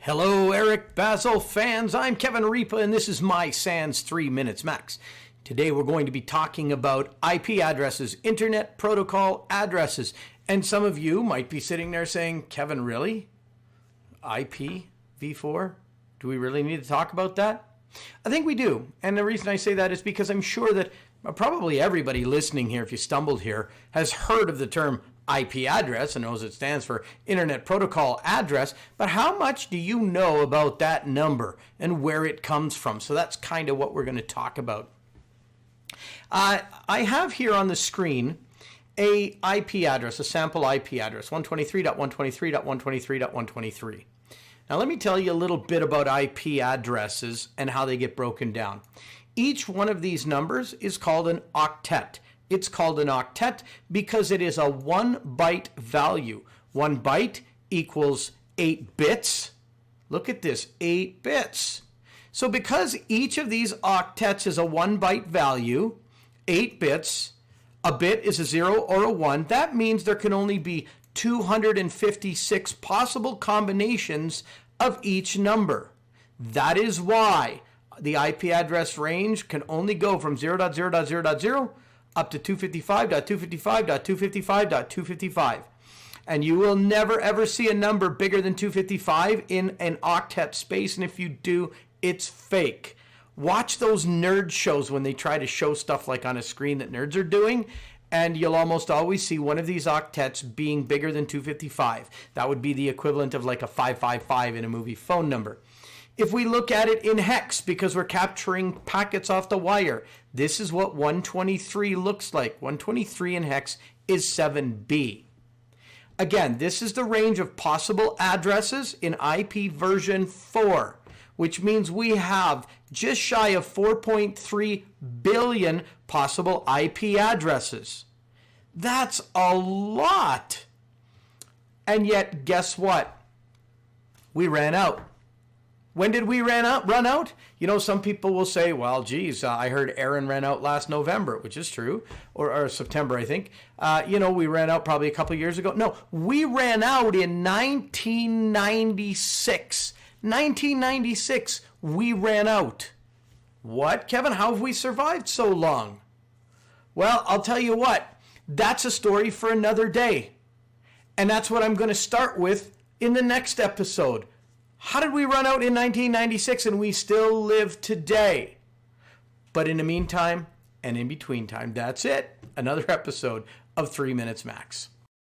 Hello, Eric Basil fans. I'm Kevin Ripa, and this is my Sans 3 Minutes Max. Today we're going to be talking about IP addresses, Internet Protocol addresses. And some of you might be sitting there saying, Kevin, really? IPv4? Do we really need to talk about that? I think we do. And the reason I say that is because I'm sure that probably everybody listening here, if you stumbled here, has heard of the term IP address and knows it stands for Internet Protocol address, but how much do you know about that number and where it comes from? So that's kind of what we're going to talk about. I have here on the screen a IP address, a sample IP address, 123.123.123.123. Now let me tell you a little bit about IP addresses and how they get broken down. Each one of these numbers is called an octet. It's called an octet because it is a 1-byte value. 1 byte equals 8 bits. Look at this, 8 bits. So because each of these octets is a 1-byte value, 8 bits, a bit is a 0 or a 1, that means there can only be 256 possible combinations of each number. That is why the IP address range can only go from 0.0.0.0 up to 255.255.255.255. And you will never ever see a number bigger than 255 in an octet space, and if you do, it's fake. Watch those nerd shows when they try to show stuff like on a screen that nerds are doing, and you'll almost always see one of these octets being bigger than 255. That would be the equivalent of like a 555 in a movie phone number. If we look at it in hex, because we're capturing packets off the wire, this is what 123 looks like. 123 in hex is 7B. Again, this is the range of possible addresses in IP version 4, which means we have just shy of 4.3 billion possible IP addresses. That's a lot. And yet, guess what? We ran out. When did we run out? You know, some people will say, well, geez, I heard Aaron ran out last November, which is true, or September, I think. We ran out probably a couple years ago. No, we ran out in 1996. 1996, we ran out. What, Kevin? How have we survived so long? Well, I'll tell you what. That's a story for another day. And that's what I'm going to start with in the next episode. How did we run out in 1996 and we still live today? But in the meantime and in between time, that's it. Another episode of 3 Minutes Max.